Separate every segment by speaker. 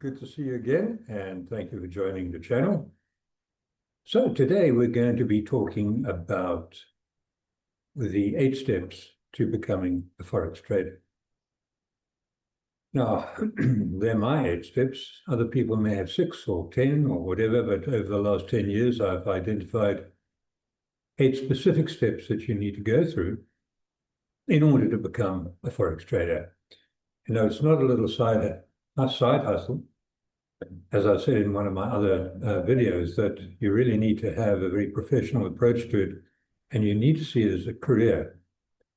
Speaker 1: Good to see you again, and thank you for joining the channel. So today we're going to be talking about the 8 steps to becoming a Forex trader. Now, they're my 8 steps. Other people may have 6 or 10 or whatever, but over the last 10 years, I've identified 8 specific steps that you need to go through in order to become a Forex trader. You know, it's not a little side hustle. As I said in one of my other videos, that you really need to have a very professional approach to it, and you need to see it as a career.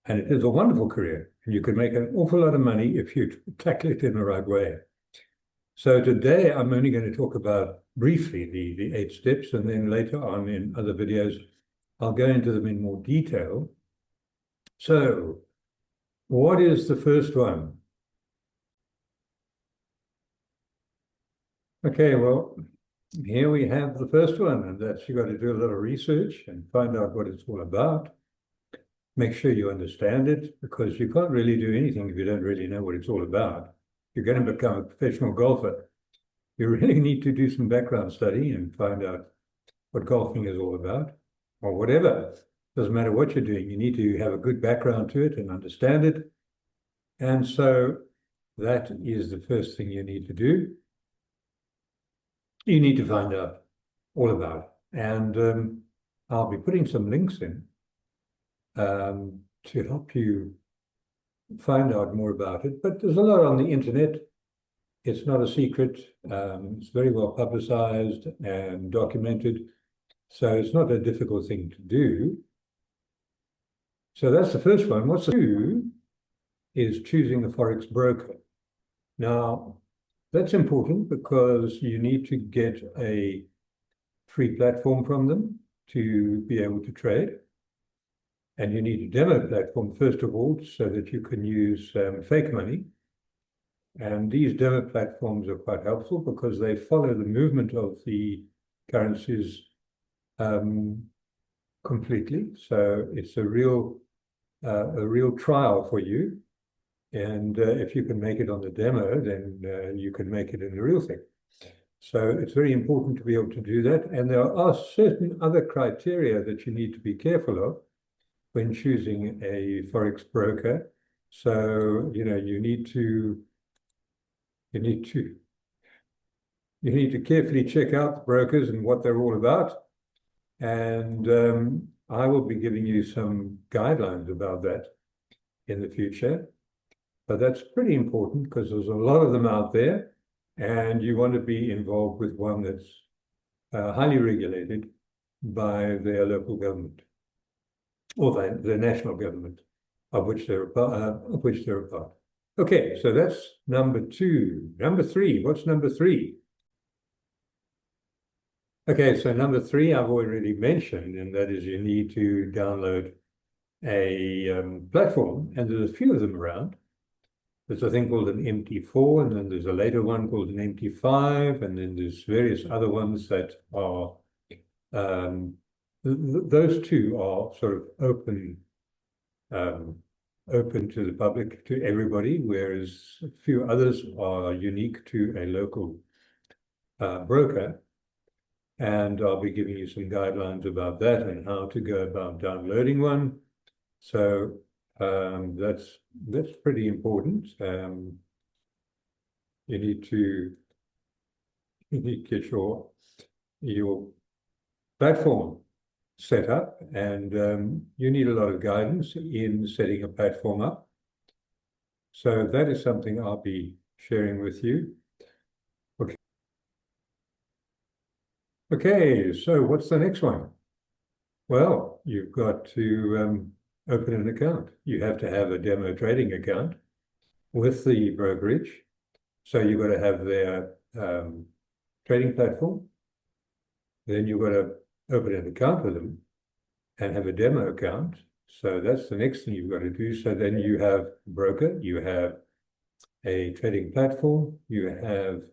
Speaker 1: And it is a wonderful career, and you can make an awful lot of money if you tackle it in the right way. So today I'm only going to talk about briefly the 8 steps, and then later on in other videos, I'll go into them in more detail. So what is the first one? Okay, well, here we have the first one, and that's you've got to do a little research and find out what it's all about. Make sure you understand it, because you can't really do anything if you don't really know what it's all about. You're going to become a professional golfer. You really need to do some background study and find out what golfing is all about, or whatever. Doesn't matter what you're doing, you need to have a good background to it and understand it. And so that is the first thing you need to do. You need to find out all about it. And I'll be putting some links in to help you find out more about it. But there's a lot on the internet. It's not a secret. It's very well publicized and documented. So it's not a difficult thing to do. So that's the first one. What's the two is choosing a Forex broker. Now, that's important because you need to get a free platform from them to be able to trade. And you need a demo platform, first of all, so that you can use fake money. And these demo platforms are quite helpful because they follow the movement of the currencies completely. So it's a real trial for you. And if you can make it on the demo, then you can make it in the real thing. So it's very important to be able to do that. And there are certain other criteria that you need to be careful of when choosing a Forex broker. So, you know, you need to carefully check out the brokers and what they're all about. And I will be giving you some guidelines about that in the future. But that's pretty important because there's a lot of them out there, and you want to be involved with one that's highly regulated by their local government or the national government of which they're a part. Okay, so that's number 2. Number 3, what's number 3? Okay, so number 3 I've already mentioned, and that is you need to download a platform, and there's a few of them around. There's a thing called an MT4, and then there's a later one called an MT5, and then there's various other ones that are, those two are sort of open to the public, to everybody, whereas a few others are unique to a local broker. And I'll be giving you some guidelines about that and how to go about downloading one. So that's pretty important. You need to get your platform set up, and you need a lot of guidance in setting a platform up. So that is something I'll be sharing with you. Okay, so what's the next one? Well, you've got to open an account. You have to have a demo trading account with the brokerage. So you've got to have their trading platform. Then you've got to open an account with them and have a demo account. So that's the next thing you've got to do. So then you have a broker, you have a trading platform, you have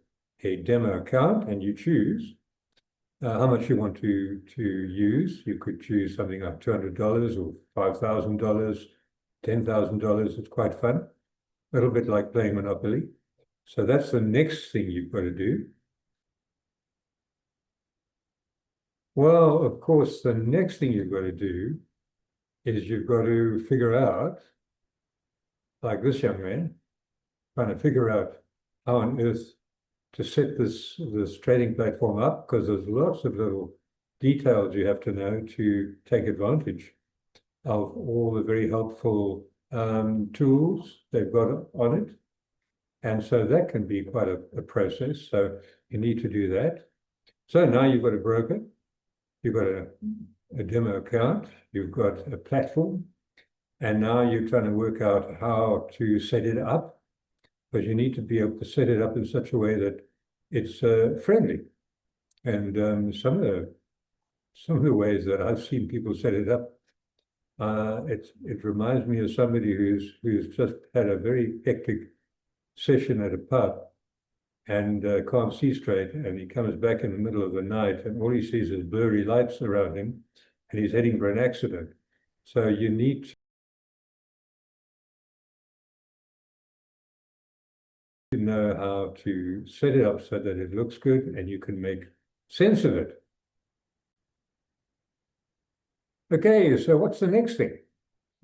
Speaker 1: a demo account, and you choose how much you want to use. You could choose something like $200 or $5,000, $10,000. It's quite fun. A little bit like playing Monopoly. So that's the next thing you've got to do. Well, of course, the next thing you've got to do is you've got to figure out, like this young man, trying to figure out how on earth to set this trading platform up, because there's lots of little details you have to know to take advantage of all the very helpful tools they've got on it. And so that can be quite a process. So you need to do that. So now you've got a broker, you've got a demo account, you've got a platform, and now you're trying to work out how to set it up, because you need to be able to set it up in such a way that it's friendly. And some of the ways that I've seen people set it up, it reminds me of somebody who's just had a very hectic session at a pub and can't see straight, and he comes back in the middle of the night and all he sees is blurry lights around him, and he's heading for an accident. So you need to know how to set it up so that it looks good and you can make sense of it. Okay, so what's the next thing?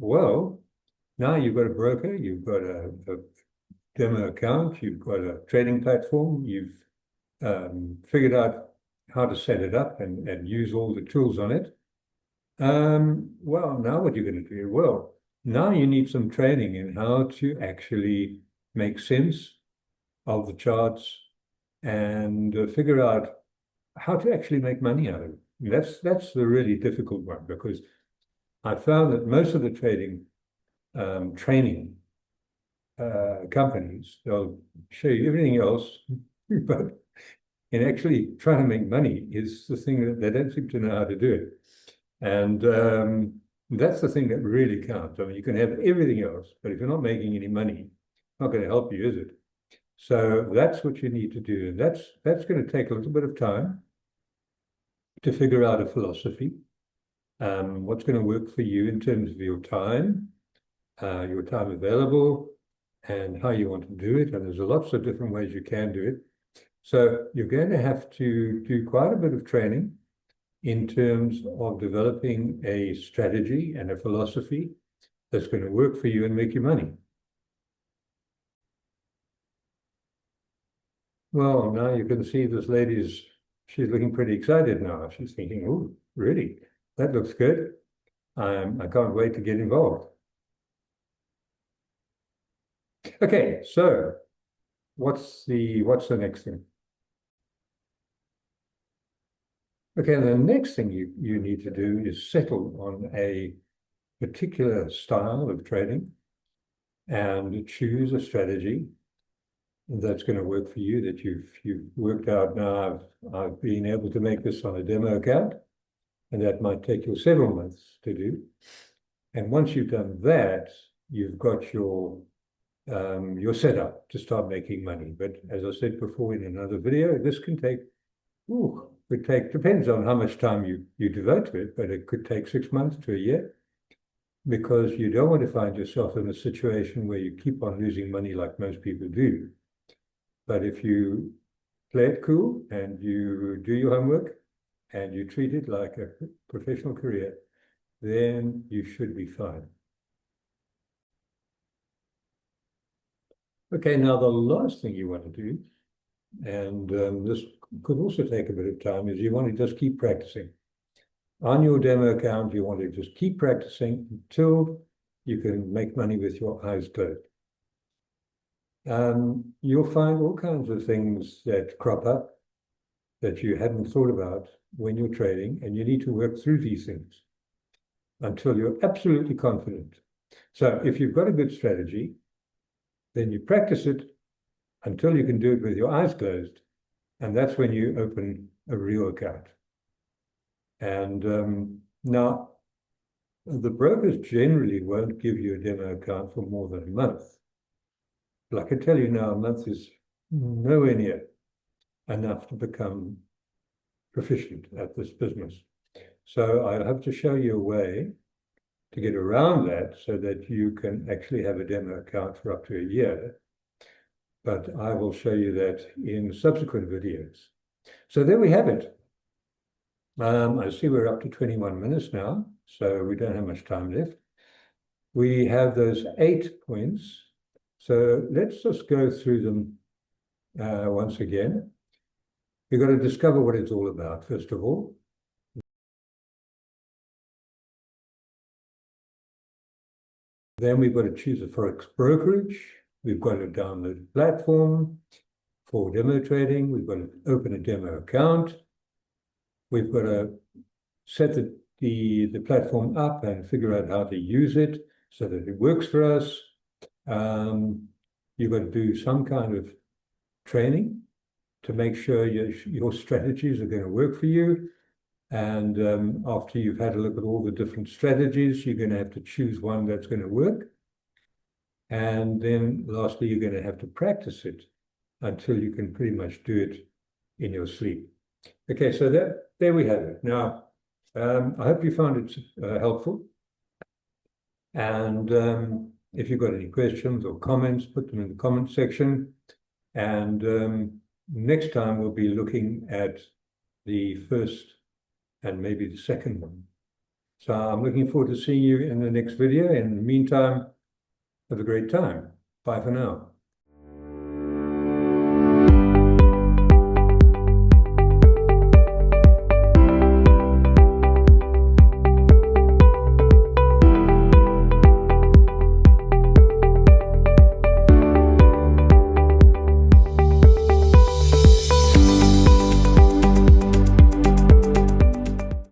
Speaker 1: Well, now you've got a broker, you've got a demo account, you've got a trading platform, you've figured out how to set it up and use all the tools on it. Well, now what you're going to do? Well, now you need some training in how to actually make sense of the charts and figure out how to actually make money out of it. That's the really difficult one, because I found that most of the trading training companies, they'll show you everything else, but in actually trying to make money is the thing that they don't seem to know how to do it. And that's the thing that really counts. I mean, you can have everything else, but if you're not making any money, it's not going to help you, is it? So that's what you need to do. And that's going to take a little bit of time to figure out a philosophy, what's going to work for you in terms of your time available, and how you want to do it. And there's lots of different ways you can do it. So you're going to have to do quite a bit of training in terms of developing a strategy and a philosophy that's going to work for you and make you money. Well, now you can see this she's looking pretty excited now. She's thinking, oh, really? That looks good. I can't wait to get involved. Okay, so what's the next thing? Okay, the next thing you need to do is settle on a particular style of trading and choose a strategy that's going to work for you, that you've worked out. Now I've been able to make this on a demo account, and that might take you several months to do. And once you've done that, you've got your setup to start making money. But as I said before in another video, this can take, depends on how much time you devote to it, but it could take 6 months to a year, because you don't want to find yourself in a situation where you keep on losing money like most people do. But if you play it cool and you do your homework and you treat it like a professional career, then you should be fine. Okay, now the last thing you want to do, and this could also take a bit of time, is you want to just keep practicing. On your demo account, you want to just keep practicing until you can make money with your eyes closed. You'll find all kinds of things that crop up that you hadn't thought about when you're trading, and you need to work through these things until you're absolutely confident. So if you've got a good strategy, then you practice it until you can do it with your eyes closed, and that's when you open a real account. And now, the brokers generally won't give you a demo account for more than a month. But I can tell you now, a month is nowhere near enough to become proficient at this business. So I'll have to show you a way to get around that so that you can actually have a demo account for up to a year. but I will show you that in subsequent videos. So there we have it. I see we're up to 21 minutes now, so we don't have much time left. We have those 8 points. So let's just go through them once again. You've got to discover what it's all about, first of all. Then we've got to choose a Forex brokerage. We've got to download a platform for demo trading. We've got to open a demo account. We've got to set the platform up and figure out how to use it so that it works for us. You've got to do some kind of training to make sure your strategies are going to work for you. And after you've had a look at all the different strategies, you're going to have to choose one that's going to work. And then lastly, you're going to have to practice it until you can pretty much do it in your sleep. Okay, so there we have it. Now, I hope you found it helpful. And if you've got any questions or comments, put them in the comment section. And next time we'll be looking at the first and maybe the second one. So I'm looking forward to seeing you in the next video. In the meantime, have a great time. Bye for now.